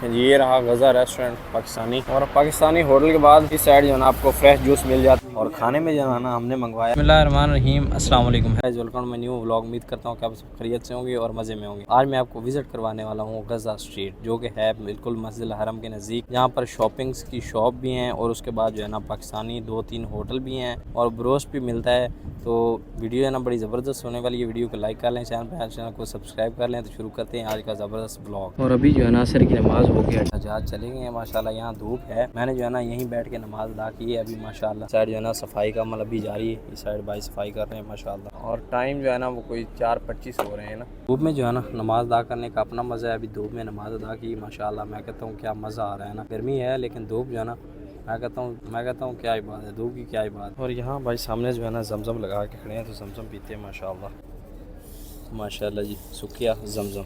ये रहा गज़ा रेस्टोरेंट पाकिस्तानी। और पाकिस्तानी होटल के बाद इस साइड जो है ना आपको फ्रेश जूस मिल जाता है। और खाने में जो है ना हमने मंगवाया बिस्मिल्लाहिर्रहमानिर्रहीम अस्सलाम वालेकुम है वेलकम मैं न्यू व्लॉग। उम्मीद करता हूँ कि आप सब खैरियत से होंगे और मज़े में होंगे। आज मैं आपको विजिट करवाने वाला हूँ गज़ा स्ट्रीट, जो कि है बिल्कुल मस्जिद हरम के नज़दीक। यहाँ पर शॉपिंग्स की शॉप भी हैं और उसके बाद जो है ना पाकिस्तानी 2-3 होटल भी हैं और ब्रोस्ट भी मिलता है। तो वीडियो है ना बड़ी ज़बरदस्त होने वाली है। वीडियो को लाइक कर लें, चैनल को सब्सक्राइब कर लें। तो शुरू करते हैं आज का ज़बरदस्त ब्लॉग। और अभी जो है ना असर की नमाज़ हो गई, जहाँ चले गए हैं माशाल्लाह। यहाँ धूप है, मैंने जो है ना यहीं बैठ के नमाज़ अदा की है। अभी माशाल्लाह साइड जो है ना सफाई का अमल अभी जारी है। इस साइड भाई सफाई कर रहे हैं माशाल्लाह। और टाइम जो है ना वो कोई 4:25 हो रहे हैं ना। धूप में जो है ना नमाज़ अदा करने का अपना मज़ा है। अभी धूप में नमाज़ अदा की माशाल्लाह। मैं कहता हूँ क्या मज़ा आ रहा है ना। गर्मी है लेकिन धूप जो है ना मैं कहता हूँ क्या ही बात है, धूप की क्या ही बात। और यहाँ भाई सामने जो है ना जमजम लगा के खड़े हैं, तो जमजम पीते हैं माशाल्लाह। माशाल्लाह जी, सुखिया जमजम,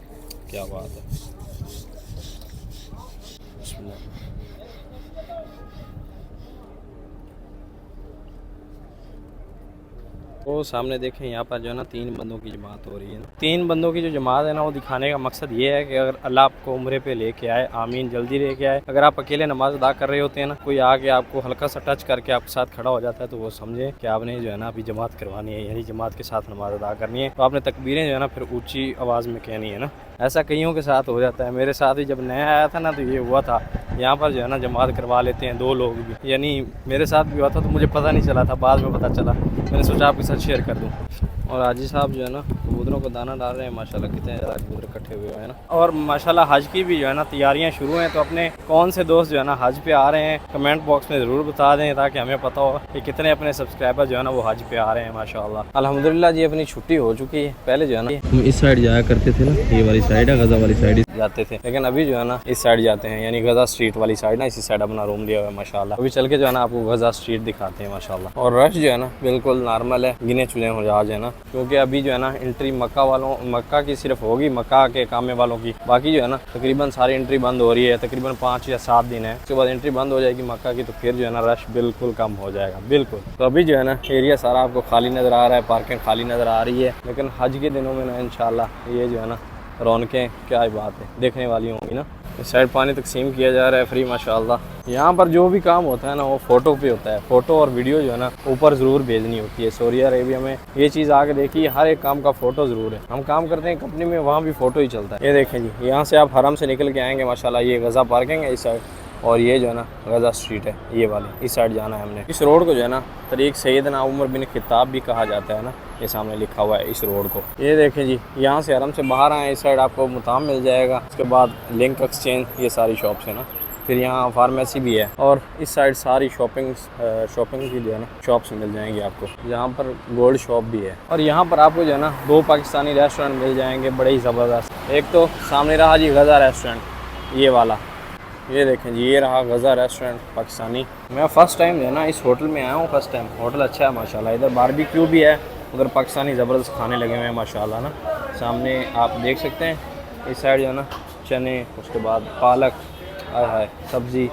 क्या बात है। बिस्मिल्लाह। वो सामने देखें, यहाँ पर जो है ना 3 बंदों की जमात हो रही है। 3 बंदों की जो जमात है ना वो दिखाने का मकसद ये है कि अगर अल्लाह आपको उम्रे पे लेके आए, आमीन, जल्दी लेके आए। अगर आप अकेले नमाज अदा कर रहे होते हैं ना, कोई आके आपको हल्का सा टच करके आपके साथ खड़ा हो जाता है, तो वो समझे कि आपने जो है ना अभी जमात करवानी है, यानी जमात के साथ नमाज अदा करनी है। तो आपने तकबीरें जो है ना फिर ऊँची आवाज़ में कहनी है ना। ऐसा कईयों के साथ हो जाता है, मेरे साथ ही जब नया आया था ना तो ये हुआ था। यहाँ पर जो है ना जमात करवा लेते हैं 2 लोग भी, यानी मेरे साथ भी हुआ था। तो मुझे पता नहीं चला था, बाद में पता चला। मैंने सोचा आपके साथ शेयर कर दूँ। और हाजी साहब जो है ना कबूतरों को दाना डाल रहे हैं माशाल्लाह। कितने ज़्यादा कबूतर इकट्ठे हुए हैं ना। और माशाल्लाह हज की भी जो है ना तैयारियां शुरू हैं। तो अपने कौन से दोस्त जो है ना हज पे आ रहे हैं कमेंट बॉक्स में ज़रूर बता दें, ताकि हमें पता हो कि कितने अपने सब्सक्राइबर जो है ना वो हज पे आ रहे हैं माशाल्लाह। अल्हम्दुलिल्लाह जी अपनी छुट्टी हो चुकी है। पहले जो है ना हम इस साइड जाया करते थे ना, ये वाली साइड है गज़ा वाली साइड जाते थे, लेकिन अभी जो है ना इस साइड जाते हैं, यानी गज़ा स्ट्रीट वाली साइड ना। इसी साइड अपना रूम लिया हुआ है माशाल्लाह। अभी चल के जो है ना आपको गज़ा स्ट्रीट दिखाते हैं माशाल्लाह। और रश जो है ना बिल्कुल नॉर्मल है, गिने चुने हो जहाज है ना। क्योंकि अभी जो है ना एंट्री मक्का की सिर्फ होगी, मक्का के कामे वालों की। बाकी जो है ना तकरीबन सारी एंट्री बंद हो रही है। तकरीबन 5 या 7 दिन है, उसके बाद एंट्री बंद हो जाएगी मक्का की। तो फिर जो है ना रश बिल्कुल कम हो जाएगा बिल्कुल। तो अभी जो है ना एरिया सारा आपको खाली नज़र आ रहा है, पार्किंग खाली नज़र आ रही है। लेकिन हज के दिनों में ना इंशाल्लाह ये जो है ना रौनकें क्या ही बात है, देखने वाली होंगी ना। इस साइड पानी तकसीम किया जा रहा है फ्री माशाल्लाह। यहाँ पर जो भी काम होता है ना वो फ़ोटो पे होता है। फ़ोटो और वीडियो जो है ना ऊपर ज़रूर भेजनी होती है। सऊदी अरेबिया में ये चीज़ आके देखिए, हर एक काम का फ़ोटो ज़रूर है। हम काम करते हैं कंपनी में, वहाँ भी फ़ोटो ही चलता है। ये देखें जी, यहाँ से आप हरम से निकल के आएँगे माशाल्लाह। ये गज़ा पार्किंग है इस साइड, और ये जो है ना गज़ा स्ट्रीट है, ये वाली इस साइड जाना है हमने। इस रोड को जो है ना तरीक़ सैयदना उमर बिन खित्ताब भी कहा जाता है ना। ये सामने लिखा हुआ है इस रोड को। ये देखें जी, यहाँ से हरम से बाहर आए, इस साइड आपको मुताम मिल जाएगा। उसके बाद लिंक एक्सचेंज, ये सारी शॉप्स है ना। फिर यहाँ फार्मेसी भी है। और इस साइड सारी शॉपिंग की जो है ना शॉप्स मिल जाएंगी आपको। यहाँ पर गोल्ड शॉप भी है। और यहाँ पर आपको जो है ना 2 पाकिस्तानी रेस्टोरेंट मिल जाएंगे, बड़े ही ज़बरदस्त। एक तो सामने रहा जी गज़ा रेस्टोरेंट, ये वाला, ये देखें जी, ये रहा गज़ा रेस्टोरेंट पाकिस्तानी। मैं फ़र्स्ट टाइम जो है ना इस होटल में आया हूँ, फ़र्स्ट टाइम। होटल अच्छा है माशाल्लाह। इधर बारबेक्यू भी है, उधर पाकिस्तानी ज़बरदस्त खाने लगे हुए हैं माशाल्लाह ना। सामने आप देख सकते हैं इस साइड जो है ना चने, उसके बाद पालक, है सब्ज़ी,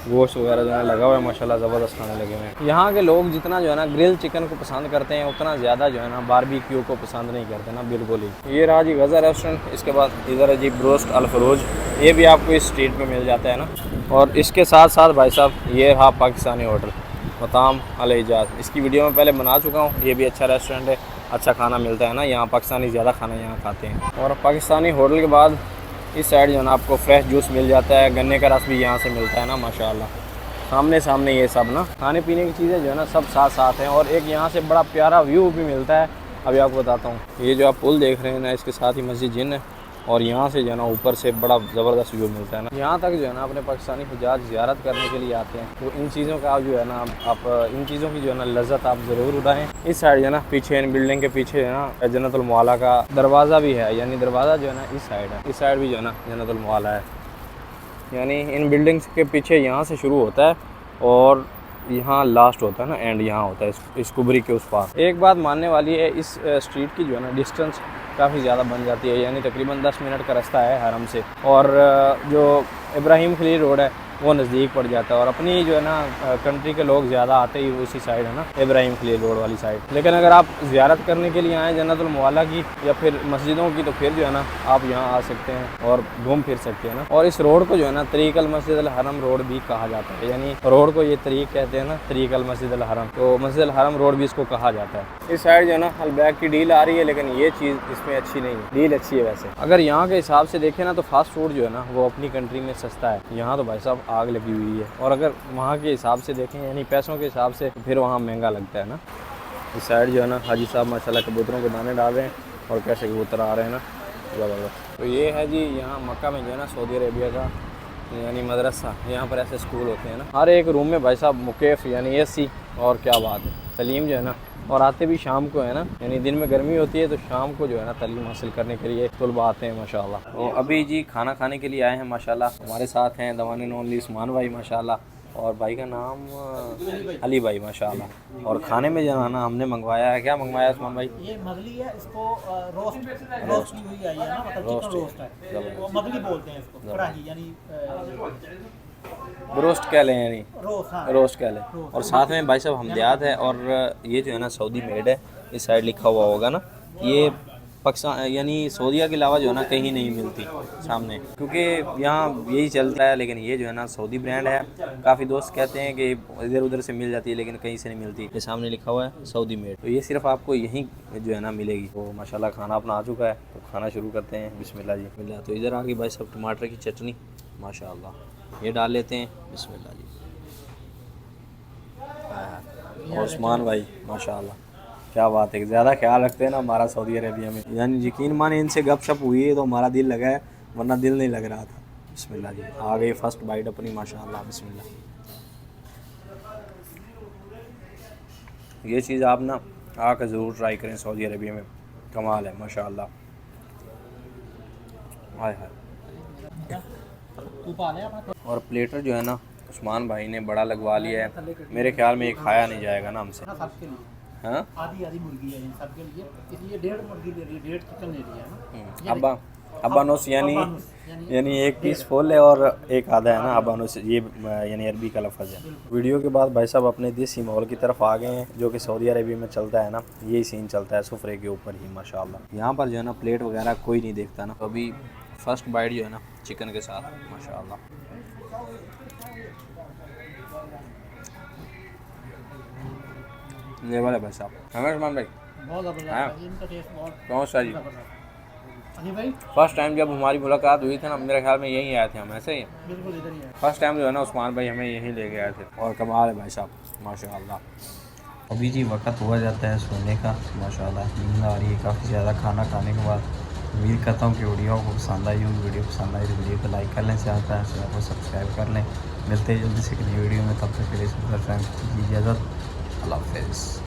गोश्त वगैरह जो है लगा हुआ है माशाल्लाह। ज़बरदस्त खाने लगे हुए हैं। यहाँ के लोग जितना जो है ना ग्रिल चिकन को पसंद करते हैं, उतना ज़्यादा जो है ना बारबेक्यू को पसंद नहीं करते ना, बिल्कुल ही। ये रहा जी गज़ा रेस्टोरेंट। इसके बाद इधर है जी ब्रोस्ट अल फरोज, ये भी आपको इस स्ट्रीट पे मिल जाता है ना। और इसके साथ साथ भाई साहब ये रहा पाकिस्तानी होटल मताम अल इजाज़। इसकी वीडियो में पहले बना चुका हूँ। ये भी अच्छा रेस्टोरेंट है, अच्छा खाना मिलता है ना यहाँ। पाकिस्तानी ज़्यादा खाना यहाँ खाते हैं। और पाकिस्तानी होटल के बाद इस साइड जो है ना आपको फ्रेश जूस मिल जाता है, गन्ने का रस भी यहाँ से मिलता है ना माशाल्लाह। सामने सामने ये सब ना खाने पीने की चीज़ें जो है ना सब साथ साथ हैं। और एक यहाँ से बड़ा प्यारा व्यू भी मिलता है, अभी आपको बताता हूँ। ये जो आप पुल देख रहे हैं ना, इसके साथ ही मस्जिद जिन है। और यहाँ से जो है ना ऊपर से बड़ा ज़बरदस्त व्यू मिलता है ना। यहाँ तक जो है ना अपने पाकिस्तानी हुज्जाज ज़ियारत करने के लिए आते हैं। तो इन चीज़ों का जो है ना आप इन चीज़ों की जो है ना लज़्ज़त आप ज़रूर उठाएँ। इस साइड जो है ना पीछे इन बिल्डिंग के पीछे है ना जन्नतुल मुआला का दरवाज़ा भी है, यानी दरवाज़ा जो है ना इस साइड है। इस साइड भी जो है ना जन्नतुल मुआला है, यानी इन बिल्डिंग्स के पीछे यहाँ से शुरू होता है और यहाँ लास्ट होता है ना, एंड यहाँ होता है इस कुबरी के उस पार। एक बात मानने वाली है, इस स्ट्रीट की जो है ना डिस्टेंस काफ़ी ज़्यादा बन जाती है, यानी तकरीबन 10 मिनट का रास्ता है हरम से। और जो इब्राहिम खलील रोड है वो नज़दीक पड़ जाता है। और अपनी जो है ना कंट्री के लोग ज़्यादा आते ही उसी साइड है ना, इब्राहिम खलील रोड वाली साइड। लेकिन अगर आप ज़ियारत करने के लिए आएँ जन्नतुल मौला की या फिर मस्जिदों की, तो फिर जो है ना आप यहाँ आ सकते हैं और घूम फिर सकते हैं ना। और इस रोड को जो है ना तरीक़ अल मस्जिद अल हरम रोड भी कहा जाता है, यानी रोड को ये तरीक़ कहते हैं ना, तरीक़ अल मस्जिद अल हरम, तो मस्जिद अल हरम रोड भी इसको कहा जाता है। इस साइड जो है ना अलबैक की डील आ रही है, लेकिन ये चीज़ इसमें अच्छी नहीं है। डील अच्छी है वैसे, अगर यहाँ के हिसाब से देखें ना तो फास्ट फूड जो है ना वो अपनी कंट्री में सस्ता है, यहाँ तो भाई साहब आग लगी हुई है। और अगर वहाँ के हिसाब से देखें यानी पैसों के हिसाब से, तो फिर वहाँ महंगा लगता है ना। इस साइड जो है ना हाजी साहब माशाल्लाह कबूतरों के दाने डाल रहे हैं और कैसे कबूतर आ रहे हैं ना, ज़बरदस्त। तो ये है जी यहाँ मक्का में जो है ना सऊदी अरेबिया का यानी मदरसा, यहाँ पर ऐसे स्कूल होते हैं ना, हर एक रूम में भाई साहब मुकेफ़ यानी एसी, और क्या बात है, तलीम जो है ना। और आते भी शाम को है ना, यानी दिन में गर्मी होती है तो शाम को जो है ना तालीम हासिल करने के लिए तलबा आते हैं माशाल्लाह। तो अभी जी खाना खाने के लिए आए हैं माशाल्लाह। हमारे साथ हैं दवाने नॉनली उस्मान भाई माशाल्लाह, और भाई का नाम अली भाई माशाल्लाह। और खाने में जो है ना हमने मंगवाया है, क्या मंगवाया उस्मान भाई? ये मगली है, इसको रोस्ट की हुई आई है ना, मतलब चिकन रोस्ट है, वो मगली बोलते हैं इसको, कढ़ाई यानी रोस्ट कह लें, यानी रोस्ट, हाँ रोस्ट कह लें। और साथ में भाई साहब हमदयात है, और ये जो है ना सऊदी मेड है, इस साइड लिखा हुआ होगा ना, ये पाकिस्तान यानी सऊदीया के अलावा जो है ना कहीं नहीं मिलती सामने, क्योंकि यहाँ यही चलता है। लेकिन ये जो है ना सऊदी ब्रांड है, काफ़ी दोस्त कहते हैं कि इधर उधर से मिल जाती है लेकिन कहीं से नहीं मिलती। ये सामने लिखा हुआ है सऊदी मेड, तो ये सिर्फ आपको यहीं जो है ना मिलेगी। तो माशाल्लाह खाना अपना आ चुका है, तो खाना शुरू करते हैं। बिस्मिल्लाह जी बिस्मिल्लाह। तो इधर आ गई भाई साहब टमाटर की चटनी माशाल्लाह, ये डाल लेते हैं, बिस्मिल्लाह जी। और उस्मान भाई माशाल्लाह क्या बात है, ज़्यादा ख्याल रखते हैं ना हमारा सऊदी अरेबिया में, यानी यकीन माने इनसे गपशप हुई है तो हमारा दिल लगा है, वरना दिल नहीं लग रहा था। बिस्मिल्लाह जी, आ गई फर्स्ट बाइट अपनी माशाल्लाह, बिस्मिल्लाह। ये चीज़ आप ना आकर ज़रूर ट्राई करें, सऊदी अरेबिया में कमाल है माशाल्लाह। हाय हाय। और प्लेटर जो है ना उस्मान भाई ने बड़ा लगवा लिया है, मेरे ख्याल में ये खाया नहीं जाएगा ना हमसे। हाँ आधी मुर्गी है इन सबके लिए, इसलिए 1.5 मुर्गी ले रही है, 1.5 चिकन ले रही है ना। अब्बानुस यानी एक पीस फुल है और एक आधा है ना अब्बानुस, ये यानी अरबी का लफ्ज़ है। वीडियो के बाद भाई साहब अपने देसी माहौल की तरफ आ गए हैं, जो कि सऊदी अरेबिया में चलता है ना, यही सीन चलता है सुफरे के ऊपर ही माशाल्लाह। यहाँ पर जो है ना प्लेट वगैरह कोई नहीं देखता ना, तो अभी फर्स्ट बाइट जो है ना चिकन के साथ माशाल्लाह। ये वाले भाई साहब हमें उस्मान भाई बहुत ज़बरदस्त, इनका टेस्ट बहुत सारी। अली भाई फर्स्ट टाइम जब हमारी मुलाकात हुई थी ना, मेरे ख्याल में यहीं आए थे हम, ऐसे ही बिल्कुल इधर ही है। फर्स्ट टाइम जो है ना उस्मान भाई हमें यहीं लेके आए थे, और कमाल है भाई साहब माशाल्लाह। अभी जी वक्त हुआ जाता है सोने का माशाल्लाह, नींद आ रही है काफ़ी ज़्यादा खाना खाने के बाद। उम्मीद करता हूँ कि वीडियो को पसंद आई होगी। वीडियो पसंद आई तो वीडियो को लाइक कर लें, चैनल को सब्सक्राइब कर लें। मिलते हैं जल्दी से एक नई वीडियो में, तब तक के लिए इजाज़त, अल्लाह हाफ़िज़।